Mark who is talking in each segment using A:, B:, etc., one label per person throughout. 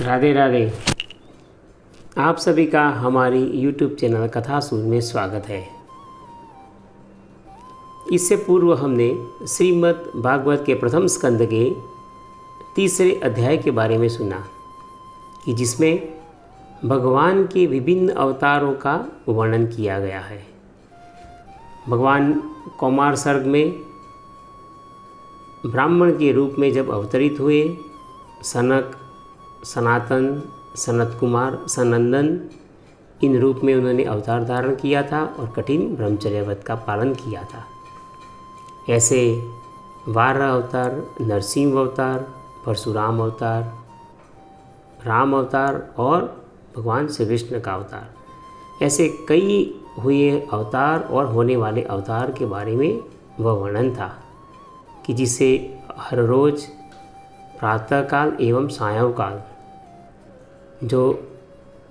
A: राधे राधे। आप सभी का हमारी YouTube चैनल कथा सूर में स्वागत है। इससे पूर्व हमने श्रीमद् भागवत के प्रथम स्कंद के तीसरे अध्याय के बारे में सुना कि जिसमें भगवान के विभिन्न अवतारों का वर्णन किया गया है। भगवान कौमार सर्ग में ब्राह्मण के रूप में जब अवतरित हुए, सनक, सनातन, सनत कुमार, सनंदन इन रूप में उन्होंने अवतार धारण किया था और कठिन ब्रह्मचर्य व्रत का पालन किया था। ऐसे वाराह अवतार, नरसिंह अवतार, परशुराम अवतार, राम अवतार और भगवान श्री कृष्ण का अवतार, ऐसे कई हुए अवतार और होने वाले अवतार के बारे में वह वर्णन था कि जिसे हर रोज़ प्रातःकाल एवं सायंकाल जो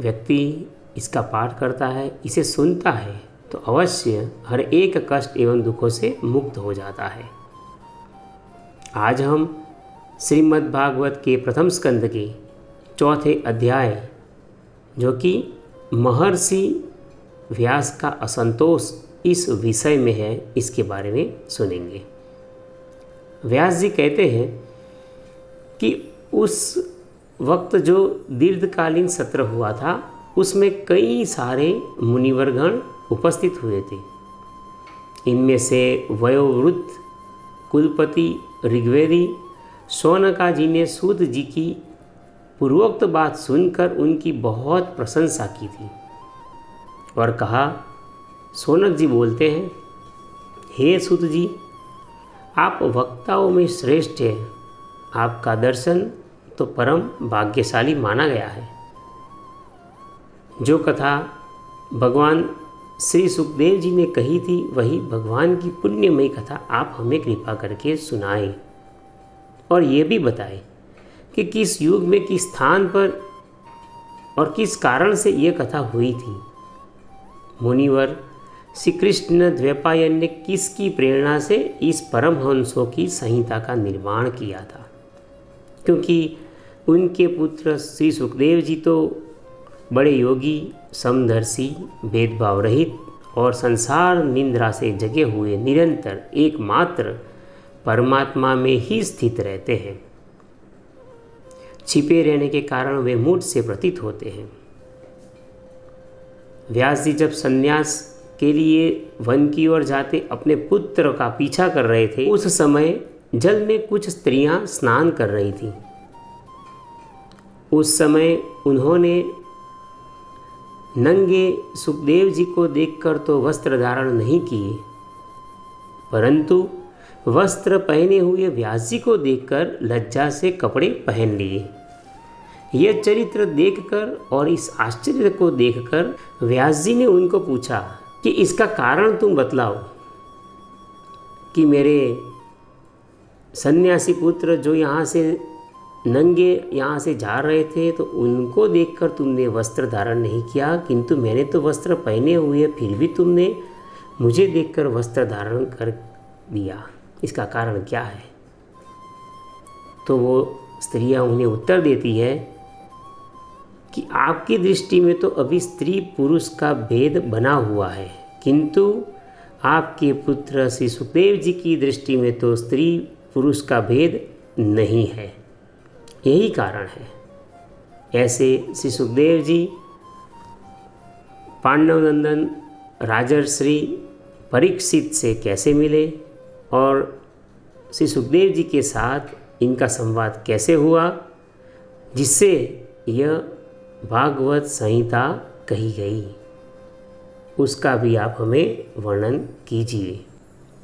A: व्यक्ति इसका पाठ करता है, इसे सुनता है, तो अवश्य हर एक कष्ट एवं दुखों से मुक्त हो जाता है। आज हम श्रीमद् भागवत के प्रथम स्कंद के चौथे अध्याय, जो कि महर्षि व्यास का असंतोष इस विषय में है, इसके बारे में सुनेंगे। व्यास जी कहते हैं कि उस वक्त जो दीर्घकालीन सत्र हुआ था, उसमें कई सारे मुनिवरगण उपस्थित हुए थे। इनमें से वयोवृद्ध कुलपति ऋग्वेदी शौनका जी ने सूत जी की पूर्वोक्त बात सुनकर उनकी बहुत प्रशंसा की थी और कहा, शौनक जी बोलते हैं, हे सूत जी, आप वक्ताओं में श्रेष्ठ हैं। आपका दर्शन तो परम भाग्यशाली माना गया है। जो कथा भगवान श्री सुखदेव जी ने कही थी, वही भगवान की पुण्यमयी कथा आप हमें कृपा करके सुनाएं और ये भी बताएं कि किस युग में, किस स्थान पर और किस कारण से ये कथा हुई थी। मुनिवर श्री कृष्ण द्वैपायन ने किसकी प्रेरणा से इस परमहंसों की संहिता का निर्माण किया था, क्योंकि उनके पुत्र श्री सुखदेव जी तो बड़े योगी, समदर्शी, भेदभाव रहित और संसार निंद्रा से जगे हुए निरंतर एकमात्र परमात्मा में ही स्थित रहते हैं। छिपे रहने के कारण वे मूढ़ से प्रतीत होते हैं। व्यास जी जब संन्यास के लिए वन की ओर जाते अपने पुत्र का पीछा कर रहे थे, उस समय जल में कुछ स्त्रियां स्नान कर रही थीं। उस समय उन्होंने नंगे सुखदेव जी को देखकर तो वस्त्र धारण नहीं किए, परंतु वस्त्र पहने हुए व्यास जी को देखकर लज्जा से कपड़े पहन लिए। यह चरित्र देखकर और इस आश्चर्य को देखकर व्यास जी ने उनको पूछा कि इसका कारण तुम बतलाओ, कि मेरे सन्यासी पुत्र जो यहाँ से नंगे यहाँ से जा रहे थे, तो उनको देखकर तुमने वस्त्र धारण नहीं किया, किंतु मैंने तो वस्त्र पहने हुए, फिर भी तुमने मुझे देखकर वस्त्र धारण कर दिया। इसका कारण क्या है? तो वो स्त्रियाँ उन्हें उत्तर देती है कि आपकी दृष्टि में तो अभी स्त्री पुरुष का भेद बना हुआ है, किंतु आपके पुत्र श्री सुखदेव जी की दृष्टि में तो स्त्री पुरुष का भेद नहीं है। यही कारण है। ऐसे श्री सुखदेव जी पांडवनंदन राजर्षि परीक्षित से कैसे मिले और श्री सुखदेव जी के साथ इनका संवाद कैसे हुआ, जिससे यह भागवत संहिता कही गई, उसका भी आप हमें वर्णन कीजिए।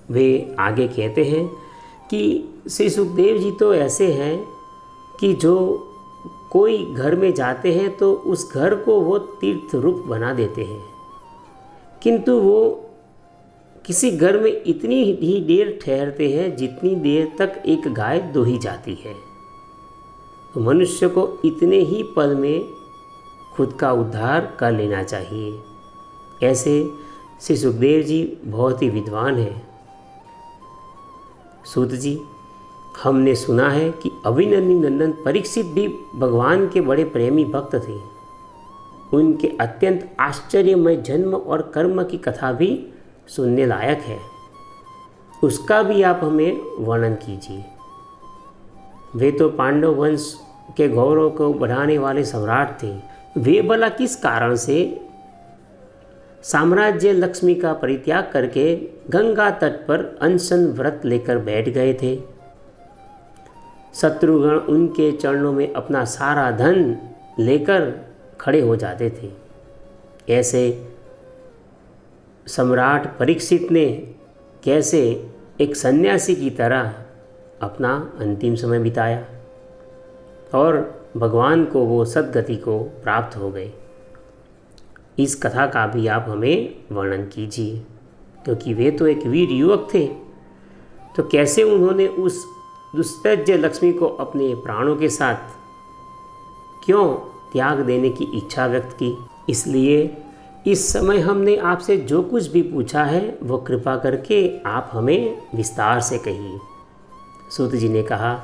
A: वे आगे कहते हैं कि श्री सुखदेव जी तो ऐसे हैं कि जो कोई घर में जाते हैं तो उस घर को वो तीर्थ रूप बना देते हैं, किंतु वो किसी घर में इतनी ही देर ठहरते हैं जितनी देर तक एक गाय दोही जाती है। तो मनुष्य को इतने ही पल में खुद का उद्धार कर लेना चाहिए। ऐसे श्री सुखदेव जी बहुत ही विद्वान हैं। सूत जी, हमने सुना है कि अभिमन्यु नंदन परीक्षित भी भगवान के बड़े प्रेमी भक्त थे। उनके अत्यंत आश्चर्यमय जन्म और कर्म की कथा भी सुनने लायक है, उसका भी आप हमें वर्णन कीजिए। वे तो पांडव वंश के गौरव को बढ़ाने वाले सम्राट थे। वे भला किस कारण से साम्राज्य लक्ष्मी का परित्याग करके गंगा तट पर अनशन व्रत लेकर बैठ गए थे? शत्रुगण उनके चरणों में अपना सारा धन लेकर खड़े हो जाते थे। ऐसे सम्राट परीक्षित ने कैसे एक सन्यासी की तरह अपना अंतिम समय बिताया और भगवान को वो सद्गति को प्राप्त हो गए। इस कथा का भी आप हमें वर्णन कीजिए, क्योंकि वे तो एक वीर युवक थे, तो कैसे उन्होंने उस दुस्त्यज्य लक्ष्मी को अपने प्राणों के साथ क्यों त्याग देने की इच्छा व्यक्त की। इसलिए इस समय हमने आपसे जो कुछ भी पूछा है वो कृपा करके आप हमें विस्तार से कहिए। सूत जी ने कहा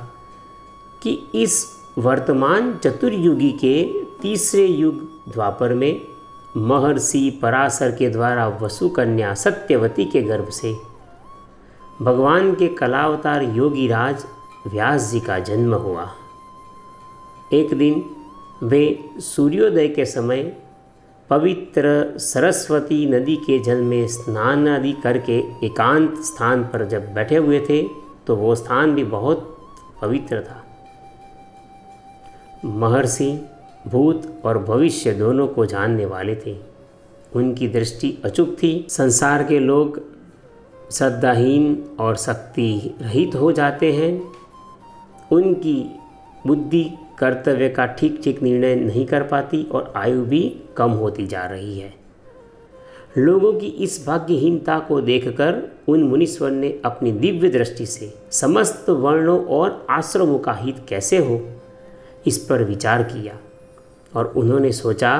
A: कि इस वर्तमान चतुर्युगी के तीसरे युग द्वापर में महर्षि पराशर के द्वारा वसु कन्या सत्यवती के गर्भ से भगवान के कलावतार योगीराज व्यास जी का जन्म हुआ। एक दिन वे सूर्योदय के समय पवित्र सरस्वती नदी के जल में स्नान आदि करके एकांत स्थान पर जब बैठे हुए थे तो वो स्थान भी बहुत पवित्र था। महर्षि भूत और भविष्य दोनों को जानने वाले थे। उनकी दृष्टि अचूक थी। संसार के लोग श्रद्धाहीन और शक्ति रहित हो जाते हैं। उनकी बुद्धि कर्तव्य का ठीक ठीक निर्णय नहीं कर पाती और आयु भी कम होती जा रही है। लोगों की इस भाग्यहीनता को देखकर उन मुनीश्वर ने अपनी दिव्य दृष्टि से समस्त वर्णों और आश्रमों का हित कैसे हो, इस पर विचार किया और उन्होंने सोचा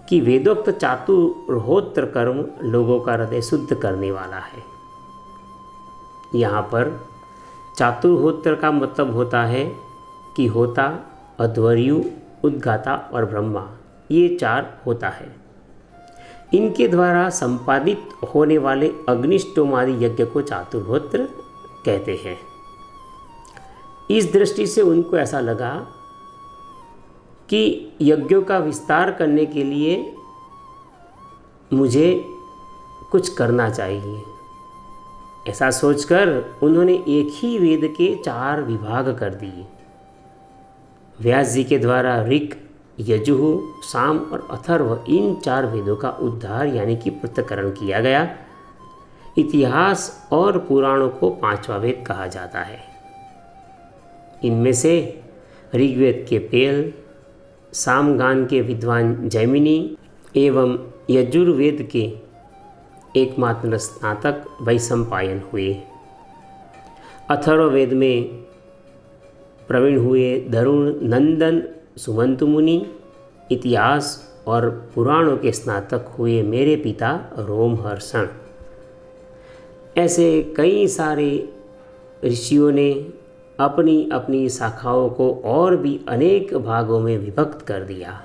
A: कि वेदोक्त चातुर्होत्र कर्म लोगों का हृदय शुद्ध करने वाला है। यहाँ पर चातुर्होत्र का मतलब होता है कि होता, अध्वर्यु, उद्गाता और ब्रह्मा, ये चार होता है। इनके द्वारा संपादित होने वाले अग्निष्टोमादि यज्ञ को चातुर्होत्र कहते हैं। इस दृष्टि से उनको ऐसा लगा कि यज्ञों का विस्तार करने के लिए मुझे कुछ करना चाहिए। ऐसा सोचकर उन्होंने एक ही वेद के 4 विभाग कर दिए। व्यास जी के द्वारा ऋक्, यजुः, साम और अथर्व, इन 4 वेदों का उद्धार यानी कि पृथक्करण किया गया। इतिहास और पुराणों को 5वां वेद कहा जाता है। इनमें से ऋग्वेद के पेल, सामगान के विद्वान जैमिनी एवं यजुर्वेद के एकमात्र स्नातक वैशंपायन हुए। अथर्ववेद में प्रवीण हुए धरुण नंदन सुमंतु मुनि। इतिहास और पुराणों के स्नातक हुए मेरे पिता रोमहर्षण। ऐसे कई सारे ऋषियों ने अपनी अपनी शाखाओं को और भी अनेक भागों में विभक्त कर दिया।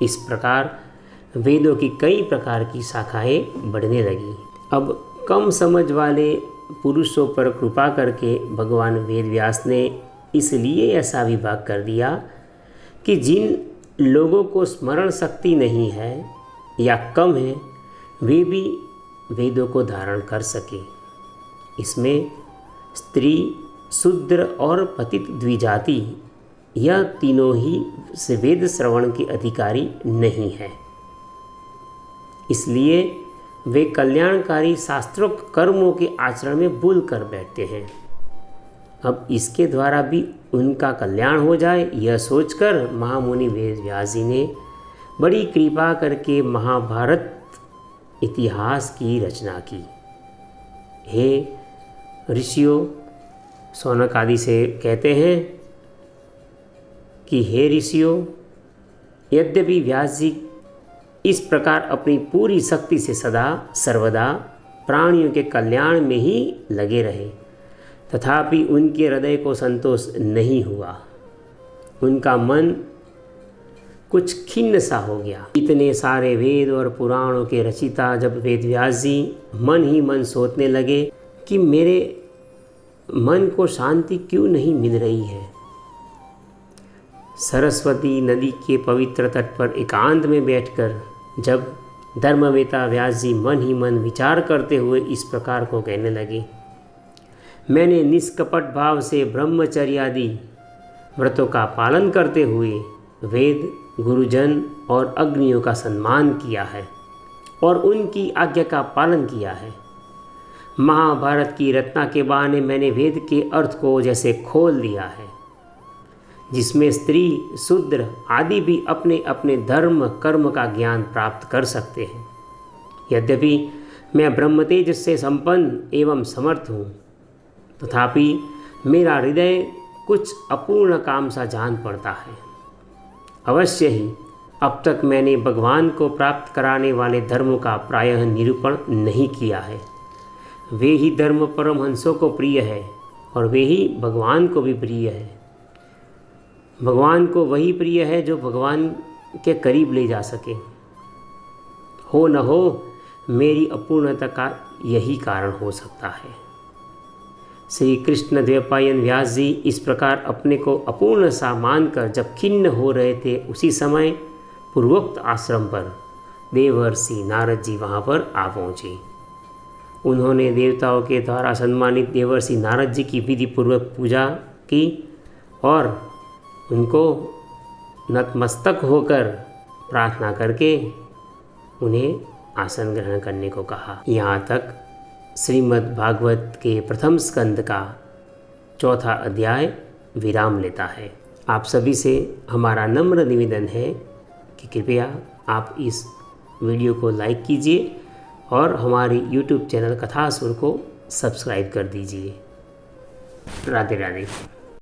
A: इस प्रकार वेदों की कई प्रकार की शाखाएं बढ़ने लगी। अब कम समझ वाले पुरुषों पर कृपा करके भगवान वेद व्यास ने इसलिए ऐसा विभाग कर दिया कि जिन लोगों को स्मरण शक्ति नहीं है या कम है, वे भी वेदों को धारण कर सके। इसमें स्त्री, शूद्र और पतित द्विजाति, यह तीनों ही से वेद श्रवण के अधिकारी नहीं है। इसलिए वे कल्याणकारी शास्त्रोक्त कर्मों के आचरण में भूल कर बैठते हैं। अब इसके द्वारा भी उनका कल्याण हो जाए, यह सोचकर महामुनि वेद व्यास जी ने बड़ी कृपा करके महाभारत इतिहास की रचना की। हे ऋषियों, शौनक आदि से कहते हैं कि हे ऋषियों, यद्यपि व्यास जी इस प्रकार अपनी पूरी शक्ति से सदा सर्वदा प्राणियों के कल्याण में ही लगे रहे, तथापि उनके हृदय को संतोष नहीं हुआ। उनका मन कुछ खिन्न सा हो गया। इतने सारे वेद और पुराणों के रचिता जब वेदव्यास जी मन ही मन सोचने लगे कि मेरे मन को शांति क्यों नहीं मिल रही है। सरस्वती नदी के पवित्र तट पर एकांत में बैठकर जब धर्मवेता व्यास जी मन ही मन विचार करते हुए इस प्रकार को कहने लगे, मैंने निष्कपट भाव से ब्रह्मचर्य आदि व्रतों का पालन करते हुए वेद, गुरुजन और अग्नियों का सम्मान किया है और उनकी आज्ञा का पालन किया है। महाभारत की रचना के बहाने मैंने वेद के अर्थ को जैसे खोल दिया है, जिसमें स्त्री, शूद्र आदि भी अपने अपने धर्म कर्म का ज्ञान प्राप्त कर सकते हैं। यद्यपि मैं ब्रह्मतेज से संपन्न एवं समर्थ हूँ, तथापि मेरा हृदय कुछ अपूर्ण काम सा जान पड़ता है। अवश्य ही अब तक मैंने भगवान को प्राप्त कराने वाले धर्मों का प्रायः निरूपण नहीं किया है। वे ही धर्म परमहंसों को प्रिय है और वे ही भगवान को भी प्रिय है। भगवान को वही प्रिय है जो भगवान के करीब ले जा सके। हो न हो मेरी अपूर्णता का यही कारण हो सकता है। श्री कृष्ण द्वैपायन व्यास जी इस प्रकार अपने को अपूर्ण सा मानकर जब खिन्न हो रहे थे, उसी समय पूर्वोक्त आश्रम पर देवर्षि नारद जी वहाँ पर आ पहुँचे। उन्होंने देवताओं के द्वारा सम्मानित देवर्षि नारद जी की विधि पूर्वक पूजा की और उनको नतमस्तक होकर प्रार्थना करके उन्हें आसन ग्रहण करने को कहा। यहाँ तक श्रीमद् भागवत के प्रथम स्कंद का 4था अध्याय विराम लेता है। आप सभी से हमारा नम्र निवेदन है कि कृपया आप इस वीडियो को लाइक कीजिए और हमारी YouTube चैनल कथासुर को सब्सक्राइब कर दीजिए। राधे राधे।